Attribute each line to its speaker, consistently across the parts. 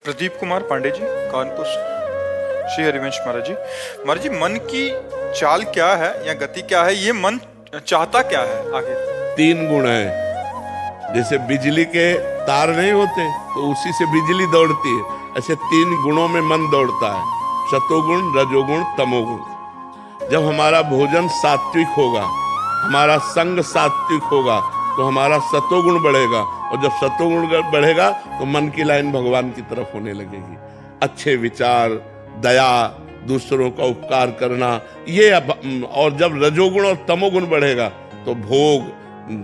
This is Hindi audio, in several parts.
Speaker 1: प्रदीप कुमार पांडे जी, कानपुर से। श्री हरिवंश महाराज जी, मन की चाल क्या है या गति क्या है? ये मन चाहता क्या है आगे?
Speaker 2: तीन गुण हैं। जैसे बिजली के तार नहीं होते तो उसी से बिजली दौड़ती है, ऐसे तीन गुणों में मन दौड़ता है, सतोगुण, रजोगुण, तमोगुण। जब हमारा भोजन सात्विक होगा, हमारा संग सात्विक होगा, तो हमारा सतोगुण बढ़ेगा, और जब सतोगुण बढ़ेगा तो मन की लाइन भगवान की तरफ होने लगेगी। अच्छे विचार, दया, दूसरों का उपकार करना, ये और जब रजोगुण और तमोगुण बढ़ेगा तो भोग,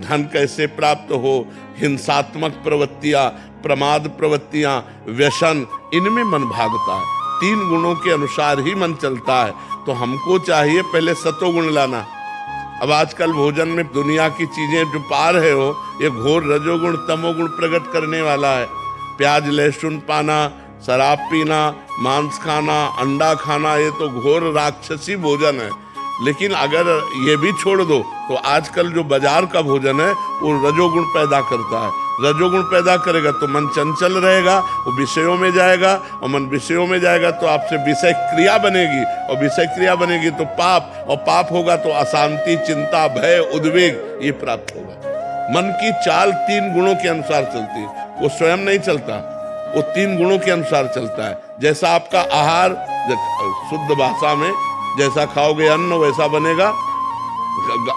Speaker 2: धन कैसे प्राप्त हो, हिंसात्मक प्रवृत्तियां, प्रमाद प्रवृत्तियां, व्यसन, इनमें मन भागता है। तीन गुणों के अनुसार ही मन चलता है। तो हमको चाहिए पहले सतोगुण लाना। अब आजकल भोजन में दुनिया की चीजें जो पा रहे हो, ये घोर रजोगुण तमोगुण प्रकट करने वाला है। प्याज लहसुन पाना, शराब पीना, मांस खाना, अंडा खाना, ये तो घोर राक्षसी भोजन है। लेकिन अगर ये भी छोड़ दो तो आजकल जो बाजार का भोजन है वो रजोगुण पैदा करता है। रजोगुण पैदा करेगा तो मन चंचल रहेगा, वो विषयों में जाएगा, और मन विषयों में जाएगा तो आपसे विषय क्रिया बनेगी, और विषय क्रिया बनेगी तो पाप, और पाप होगा तो अशांति, चिंता, भय, उद्वेग, ये प्राप्त होगा। मन की चाल तीन गुणों के अनुसार चलती है, वो स्वयं नहीं चलता, वो तीन गुणों के अनुसार चलता है। जैसा आपका आहार, शुद्ध भाषा में जैसा खाओगे अन्न वैसा बनेगा,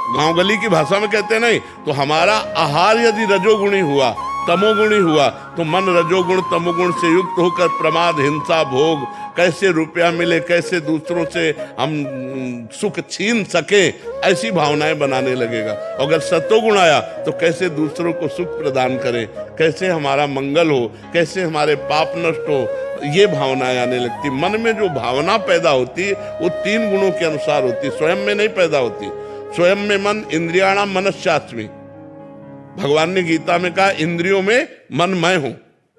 Speaker 2: गांव गली की भाषा में कहते नहीं, तो हमारा आहार यदि रजोगुणी हुआ, तमोगुणी हुआ, तो मन रजोगुण तमोगुण से युक्त होकर प्रमाद, हिंसा, भोग, कैसे रुपया मिले, कैसे दूसरों से हम सुख छीन सके, ऐसी भावनाएं बनाने लगेगा। अगर सतोगुण आया तो कैसे दूसरों को सुख प्रदान करें, कैसे हमारा मंगल हो, कैसे हमारे पाप नष्ट हो, ये भावनाएं आने लगती। मन में जो भावना पैदा होती वो तीन गुणों के अनुसार होती, स्वयं में नहीं पैदा होती। स्वयं में मन इंद्रियाणाम मनश्चास्मि, भगवान ने गीता में कहा इंद्रियों में मन मैं हूं,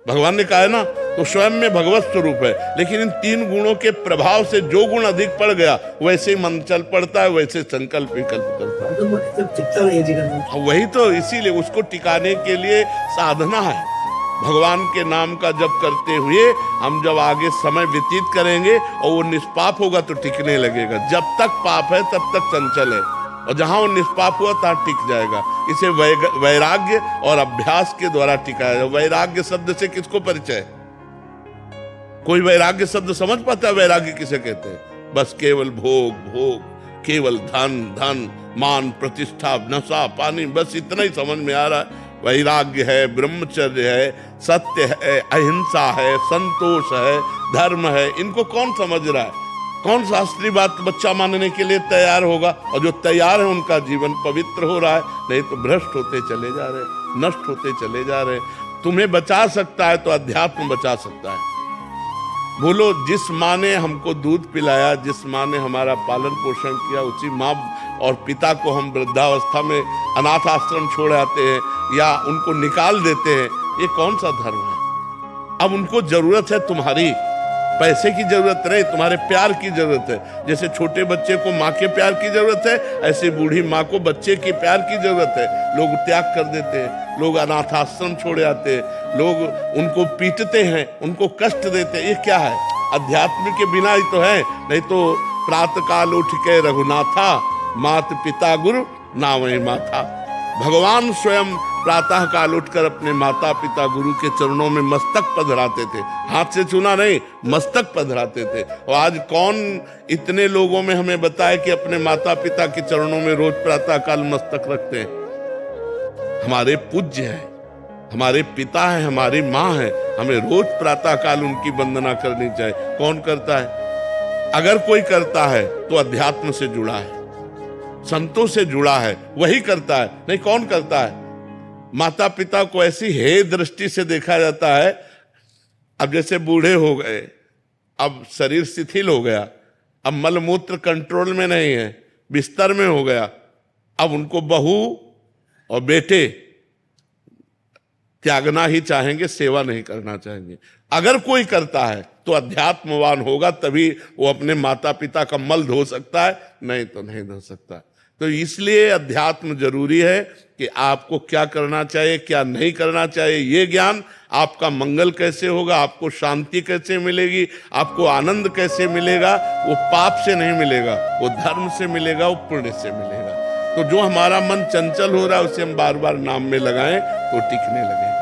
Speaker 2: भगवान ने कहा है ना, तो स्वयं में भगवत स्वरूप है। लेकिन इन तीन गुणों के प्रभाव से जो गुण अधिक पड़ गया वैसे ही मन चल पड़ता है, वैसे संकल्प विकल्प करता है। वही तो, इसीलिए उसको टिकाने के लिए साधना है। भगवान के नाम का जप करते हुए हम जब आगे समय व्यतीत करेंगे और वो निष्पाप होगा तो टिकने लगेगा। जब तक पाप है तब तक चंचल है, और जहां वो निष्पाप हुआ तहां टिक जाएगा। इसे वैराग्य और अभ्यास के द्वारा टिकाया जाए। वैराग्य शब्द से किसको परिचय? कोई वैराग्य शब्द समझ पाता है वैराग्य किसे कहते हैं? बस केवल भोग भोग, केवल धन धन, मान प्रतिष्ठा, नशा पानी, बस इतना ही समझ में आ रहा है। वैराग्य है, ब्रह्मचर्य है, सत्य है, अहिंसा है, संतोष है, धर्म है, इनको कौन समझ रहा है? कौन शास्त्रीय बात बच्चा मानने के लिए तैयार होगा? और जो तैयार है उनका जीवन पवित्र हो रहा है, नहीं तो भ्रष्ट होते चले जा रहे, नष्ट होते चले जा रहे। तुम्हें बचा सकता है तो अध्यात्म बचा सकता है। बोलो, जिस माँ ने हमको दूध पिलाया, जिस माँ ने हमारा पालन पोषण किया, उसी माँ और पिता को हम वृद्धावस्था में अनाथ आश्रम छोड़ आते हैं या उनको निकाल देते हैं, ये कौन सा धर्म है? अब उनको जरूरत है तुम्हारी, पैसे की जरूरत नहीं, तुम्हारे प्यार की जरूरत है। जैसे छोटे बच्चे को माँ के प्यार की जरूरत है, ऐसे बूढ़ी माँ को बच्चे के प्यार की जरूरत है। लोग त्याग कर देते हैं, लोग अनाथ आश्रम छोड़ आते हैं, लोग उनको पीटते हैं, उनको कष्ट देते हैं। ये क्या है? अध्यात्म के बिना ही तो है। नहीं तो प्रातः काल उठ के रघुनाथा, मात पिता गुरु नावै माथा। भगवान स्वयं प्रातः काल उठकर अपने माता पिता गुरु के चरणों में मस्तक पधराते थे, हाथ से चुना नहीं, मस्तक पधराते थे। और आज कौन इतने लोगों में हमें बताए कि अपने माता पिता के चरणों में रोज प्रातः काल मस्तक रखते हैं? हमारे पूज्य हैं, हमारे पिता हैं, हमारी माँ है, हमें रोज प्रातः काल उनकी वंदना करनी चाहिए। कौन करता है? अगर कोई करता है तो अध्यात्म से जुड़ा है, संतों से जुड़ा है, वही करता है। नहीं, कौन करता है? माता पिता को ऐसी हे दृष्टि से देखा जाता है। अब जैसे बूढ़े हो गए, अब शरीर शिथिल हो गया, अब मलमूत्र कंट्रोल में नहीं है, बिस्तर में हो गया, अब उनको बहू और बेटे त्यागना ही चाहेंगे, सेवा नहीं करना चाहेंगे। अगर कोई करता है तो अध्यात्मवान होगा, तभी वो अपने माता पिता का मल धो सकता है, नहीं तो नहीं धो सकता। तो इसलिए अध्यात्म जरूरी है कि आपको क्या करना चाहिए, क्या नहीं करना चाहिए, ये ज्ञान आपका मंगल कैसे होगा, आपको शांति कैसे मिलेगी, आपको आनंद कैसे मिलेगा, वो पाप से नहीं मिलेगा, वो धर्म से मिलेगा, वो पुण्य से मिलेगा। तो जो हमारा मन चंचल हो रहा है उसे हम बार बार नाम में लगाएं तो टिकने लगेगा।